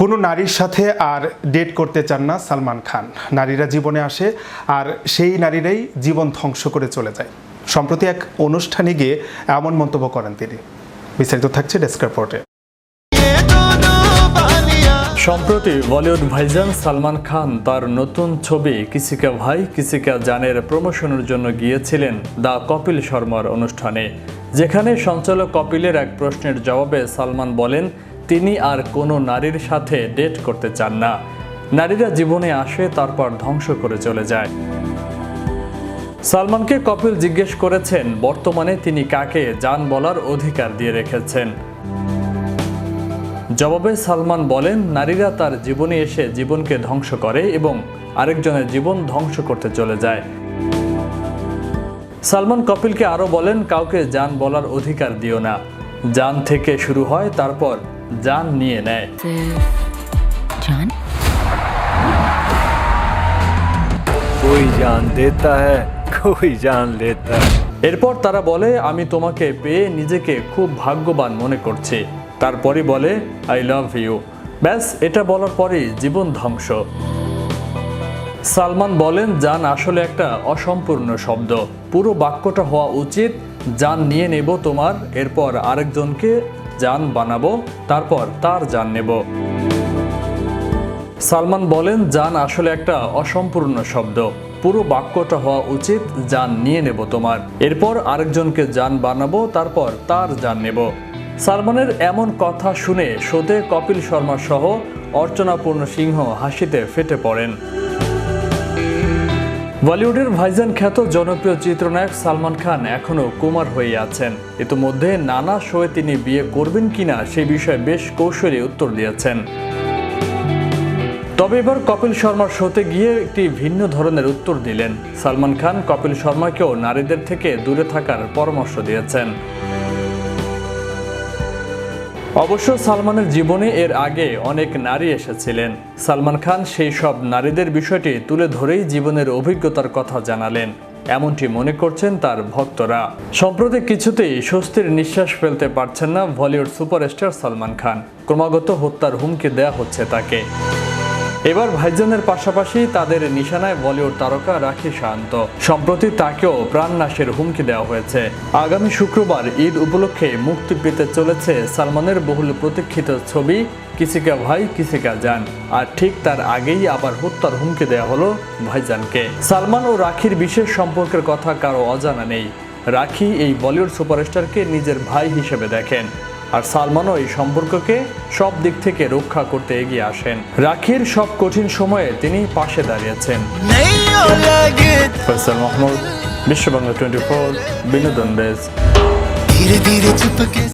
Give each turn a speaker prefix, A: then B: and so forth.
A: কোনো নারীর সাথে আর ডেট করতে চান না সালমান খান। নারীরা জীবনে আসে আর সেই নারীরাই জীবন ধ্বংস করে চলে যায়। সম্প্রতি এক অনুষ্ঠানে গিয়ে এমন মন্তব্য করেন তিনি। বিস্তারিত থাকছে ডেস্ক রিপোর্টে।
B: সম্প্রতি বলিউড ভাইজান সালমান খান তার নতুন ছবি কিসি কা ভাই কিসি কা জানের প্রমোশনের জন্য গিয়েছিলেন দ্য কপিল শর্মার অনুষ্ঠানে, যেখানে সঞ্চালক কপিলের এক প্রশ্নের জবাবে সালমান বলেন তিনি আর কোনো নারীর সাথে ডেট করতে চান না। নারীরা জীবনে আসে তারপর ধ্বংস করে চলে যায়। সালমানকে কপিল জিজ্ঞেস করেছেন বর্তমানে তিনি কাকে জান বলার অধিকার দিয়ে রেখেছেন। জবাবে সালমান বলেন নারীরা তার জীবনে এসে জীবনকে ধ্বংস করে এবং আরেকজনের জীবন ধ্বংস করতে চলে যায়। সালমান কপিলকে আরও বলেন কাউকে জান বলার অধিকার দিও না, জান থেকে শুরু হয় তারপর জান নিয়ে নেয়।
C: জান
D: कोई जान देता है कोई जान लेता है।
B: এরপর তারা বলে আমি তোমাকে পেয়ে নিজেকে খুব ভাগ্যবান মনে করছি। তারপরই বলে আই লাভ ইউ। ব্যাস, এটা বলার পরেই জীবন ধ্বংস। সালমান বলেন জান আসলে একটা অসম্পূর্ণ শব্দ, পুরো বাক্যটা হওয়া উচিত জান নিয়ে নেব তোমার, এরপর আরেকজনকে জান বানাবো, তারপর তার জান নেব। সালমান বলেন জান আসলে একটা অসম্পূর্ণ শব্দ, পুরো বাক্যটা হওয়া উচিত জান নিয়ে নেব তোমার, এরপর আরেকজনকে জান বানাবো, তারপর তার জান নেব। সালমানের এমন কথা শুনে শোতে কপিল শর্মা সহ অর্চনা পূর্ণ সিংহ হাসিতে ফেটে পড়েন। বলিউডের ভাইজান খ্যাত জনপ্রিয় চিত্রনায়ক সালমান খান এখনও কুমার হয়ে আছেন। ইতিমধ্যে নানা শোয়ে তিনি বিয়ে করবেন কিনা সেই বিষয়ে বেশ কৌশলী উত্তর দিয়েছেন। তবে এবার কপিল শর্মার শোতে গিয়ে একটি ভিন্ন ধরনের উত্তর দিলেন। সালমান খান কপিল শর্মাকেও নারীদের থেকে দূরে থাকার পরামর্শ দিয়েছেন। অবশ্য সালমানের জীবনে এর আগে অনেক নারী এসেছিলেন। সালমান খান সেই সব নারীদের বিষয়টি তুলে ধরেই জীবনের অভিজ্ঞতার কথা জানালেন, এমনটি মনে করছেন তার ভক্তরা। সম্প্রতি কিছুতেই স্বস্তির নিঃশ্বাস ফেলতে পারছেন না বলিউড সুপারস্টার সালমান খান। ক্রমাগত হত্যার হুমকি দেয়া হচ্ছে তাকে। এবার ভাইজানের পাশাপাশি তাদের নিশানায় বলিউড তারকা রাখি শান্ত। সম্প্রতি তাকেও প্রাণনাশের হুমকি দেওয়া হয়েছে। আগামী শুক্রবার ঈদ উপলক্ষে মুক্তি পেতে চলেছে সালমানের বহুল প্রতীক্ষিত ছবি কিসি কা ভাই কিসি কা জান, আর ঠিক তার আগেই আবার হত্যার হুমকি দেওয়া হলো ভাইজানকে। সালমান ও রাখির বিশেষ সম্পর্কের কথা কারো অজানা নেই। রাখি এই বলিউড সুপারস্টারকে নিজের ভাই হিসেবে দেখেন, আর সালমানও এই সম্পর্ককে সব দিক থেকে রক্ষা করতে এগিয়ে আসেন। রাখির সব কঠিন সময়ে তিনি পাশে দাঁড়িয়েছেন। ফয়সাল মাহমুদ, বিশ্ব বাংলা 24, বিনোদন ডেস্ক।